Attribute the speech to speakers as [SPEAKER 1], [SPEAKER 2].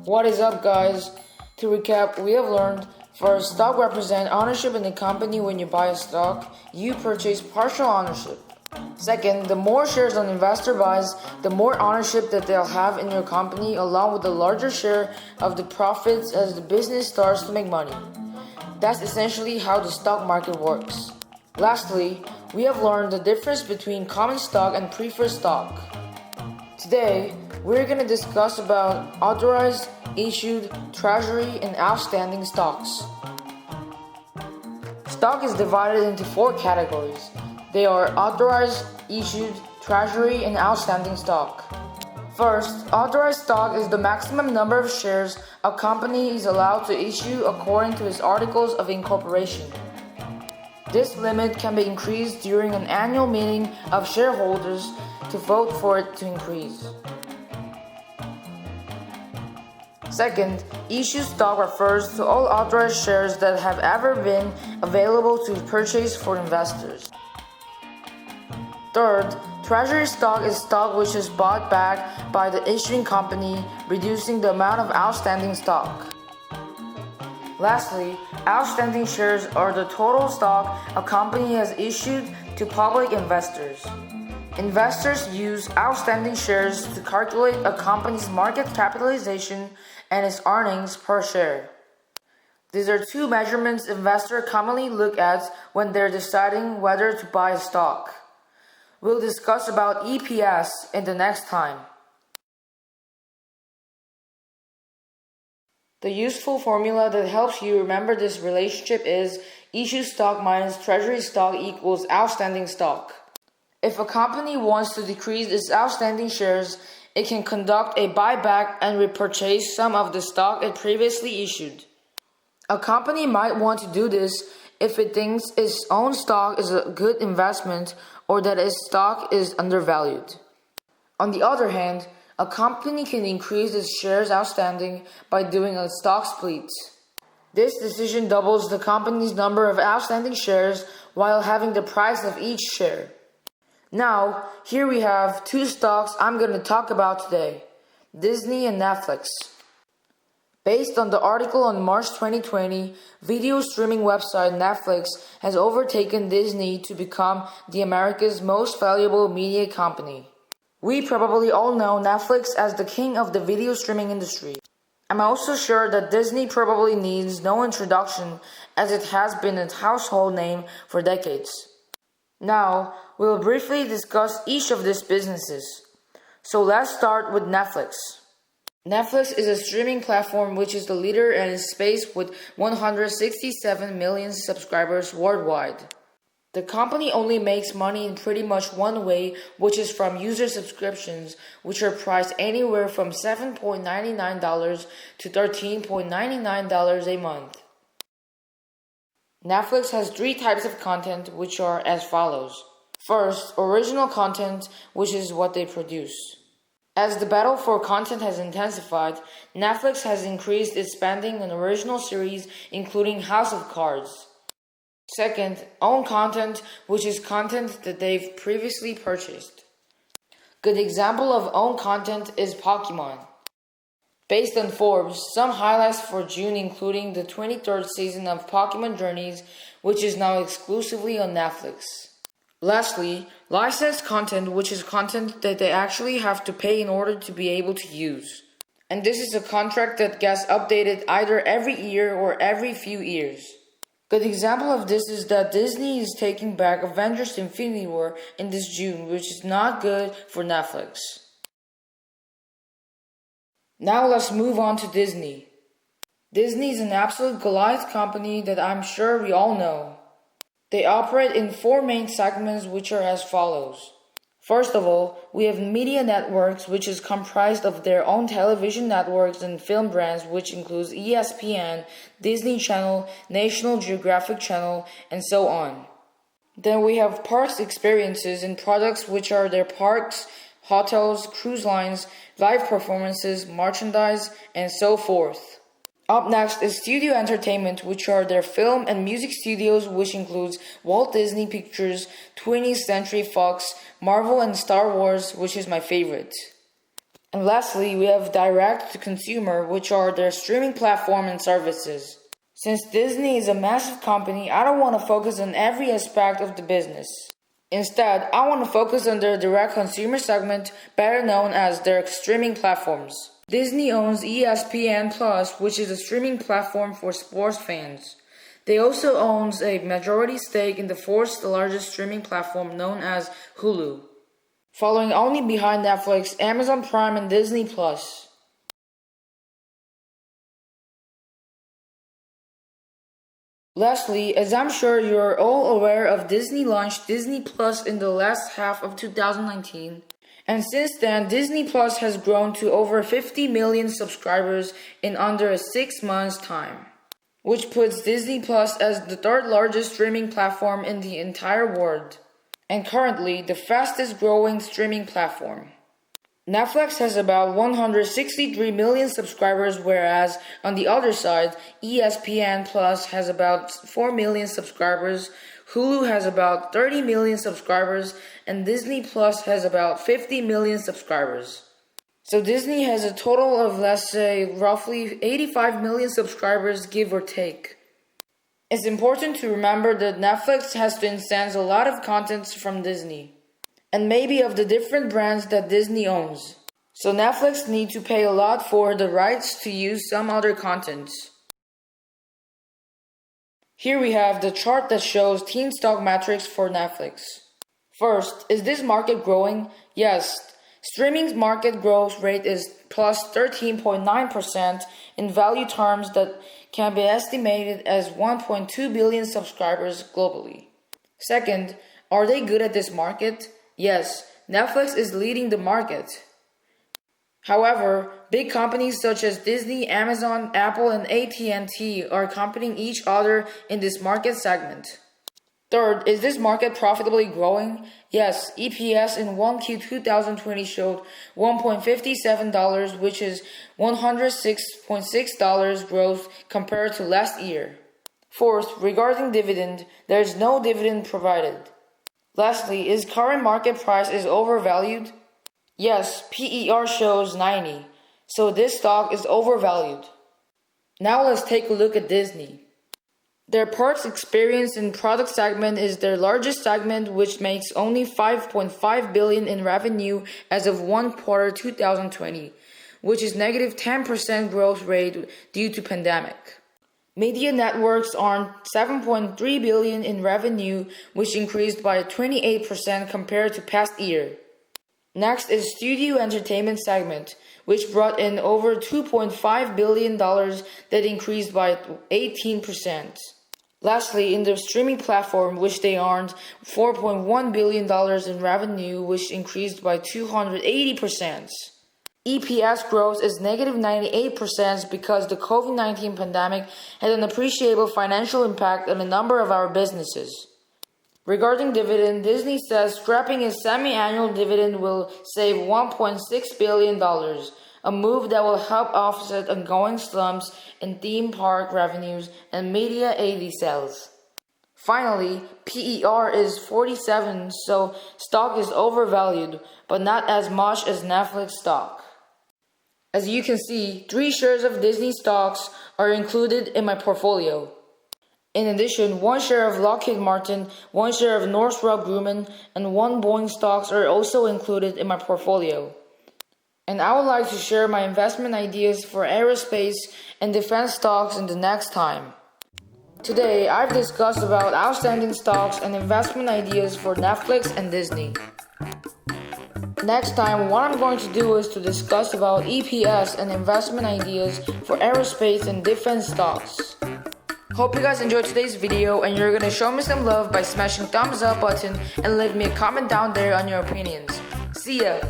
[SPEAKER 1] What is up, guys? To recap, we have learned first, stock represents ownership in the company. When you buy a stock, you purchase partial ownership. Second, the more shares an investor buys, the more ownership that they'll have in your company, along with a larger share of the profits as the business starts to make money. That's essentially how the stock market works. Lastly, we have learned the difference between common stock and preferred stock. Today, we're going to discuss about authorized, issued, treasury, and outstanding stocks. Stock is divided into 4 categories. They are authorized, issued, treasury, and outstanding stock. First, authorized stock is the maximum number of shares a company is allowed to issue according to its articles of incorporation. This limit can be increased during an annual meeting of shareholders to vote for it to increase. Second, issued stock refers to all authorized shares that have ever been available to purchase for investors. Third, treasury stock is stock which is bought back by the issuing company, reducing the amount of outstanding stock. Lastly, outstanding shares are the total stock a company has issued to public investors. Investors use outstanding shares to calculate a company's market capitalization and its earnings per share. These are 2 measurements investors commonly look at when they're deciding whether to buy a stock. We'll discuss about EPS in the next time. The useful formula that helps you remember this relationship is issued stock minus treasury stock equals outstanding stock. If a company wants to decrease its outstanding shares, it can conduct a buyback and repurchase some of the stock it previously issued. A company might want to do this if it thinks its own stock is a good investment or that its stock is undervalued. On the other hand, a company can increase its shares outstanding by doing a stock split. This decision doubles the company's number of outstanding shares while having the price of each share. Now, here we have 2 stocks I'm going to talk about today, Disney and Netflix. Based on the article on March 2020, video streaming website Netflix has overtaken Disney to become the America's most valuable media company. We probably all know Netflix as the king of the video streaming industry. I'm also sure that Disney probably needs no introduction as it has been a household name for decades. Now, we'll briefly discuss each of these businesses. So let's start with Netflix. Netflix is a streaming platform which is the leader in its space with 167 million subscribers worldwide. The company only makes money in pretty much one way, which is from user subscriptions, which are priced anywhere from $7.99 to $13.99 a month. Netflix has 3 types of content, which are as follows. First, original content, which is what they produce. As the battle for content has intensified, Netflix has increased its spending on original series, including House of Cards. Second, own content, which is content that they've previously purchased. Good example of own content is Pokemon. Based on Forbes, some highlights for June including the 23rd season of Pokemon Journeys, which is now exclusively on Netflix. Lastly, licensed content, which is content that they actually have to pay in order to be able to use. And this is a contract that gets updated either every year or every few years. Good example of this is that Disney is taking back Avengers Infinity War in this June, which is not good for Netflix. Now let's move on to Disney. Disney is an absolute Goliath company that I'm sure we all know. They operate in 4 main segments which are as follows. First of all, we have media networks, which is comprised of their own television networks and film brands, which includes ESPN, Disney Channel, National Geographic Channel, and so on. Then we have parks experiences and products, which are their parks, hotels, cruise lines, live performances, merchandise, and so forth. Up next is studio entertainment, which are their film and music studios, which includes Walt Disney Pictures, 20th Century Fox, Marvel and Star Wars, which is my favorite. And lastly, we have direct to consumer, which are their streaming platform and services. Since Disney is a massive company, I don't want to focus on every aspect of the business. Instead, I want to focus on their direct consumer segment, better known as their streaming platforms. Disney owns ESPN Plus, which is a streaming platform for sports fans. They also owns a majority stake in the fourth largest streaming platform known as Hulu, following only behind Netflix, Amazon Prime, and Disney Plus. Lastly, as I'm sure you're all aware of, Disney launched Disney Plus in the last half of 2019. And since then, Disney Plus has grown to over 50 million subscribers in under a 6 months' time, which puts Disney Plus as the third largest streaming platform in the entire world, and currently the fastest growing streaming platform. Netflix has about 163 million subscribers, whereas on the other side, ESPN Plus has about 4 million subscribers, Hulu has about 30 million subscribers, and Disney Plus has about 50 million subscribers. So Disney has a total of, let's say, roughly 85 million subscribers, give or take. It's important to remember that Netflix has to license a lot of content from Disney, and maybe of the different brands that Disney owns. So Netflix need to pay a lot for the rights to use some other content. Here we have the chart that shows TeenStock metrics for Netflix. First, is this market growing? Yes. Streaming's market growth rate is plus 13.9% in value terms that can be estimated as 1.2 billion subscribers globally. Second, are they good at this market? Yes, Netflix is leading the market. However, big companies such as Disney, Amazon, Apple, and AT&T are competing each other in this market segment. Third, is this market profitably growing? Yes, EPS in 1Q 2020 showed $1.57, which is $106.6 growth compared to last year. Fourth, regarding dividend, there is no dividend provided. Lastly, is current market price is overvalued? Yes, PER shows 90, so this stock is overvalued. Now let's take a look at Disney. Their perks experience in product segment is their largest segment, which makes only $5.5 billion in revenue as of 1 quarter 2020, which is negative 10% growth rate due to pandemic. Media networks earned $7.3 billion in revenue, which increased by 28% compared to past year. Next is Studio Entertainment segment, which brought in over $2.5 billion that increased by 18%. Lastly, in the streaming platform, which they earned $4.1 billion in revenue, which increased by 280%. EPS growth is negative 98% because the COVID-19 pandemic had an appreciable financial impact on a number of our businesses. Regarding dividend, Disney says scrapping its semi-annual dividend will save $1.6 billion, a move that will help offset ongoing slumps in theme park revenues and media AD sales. Finally, PER is 47, so stock is overvalued, but not as much as Netflix stock. As you can see, 3 shares of Disney stocks are included in my portfolio. In addition, 1 share of Lockheed Martin, 1 share of Northrop Grumman, and 1 Boeing stocks are also included in my portfolio. And I would like to share my investment ideas for aerospace and defense stocks in the next time. Today, I've discussed about outstanding stocks and investment ideas for Netflix and Disney. Next time, what I'm going to do is to discuss about EPS and investment ideas for aerospace and defense stocks. Hope you guys enjoyed today's video and you're gonna show me some love by smashing thumbs up button and leave me a comment down there on your opinions. See ya!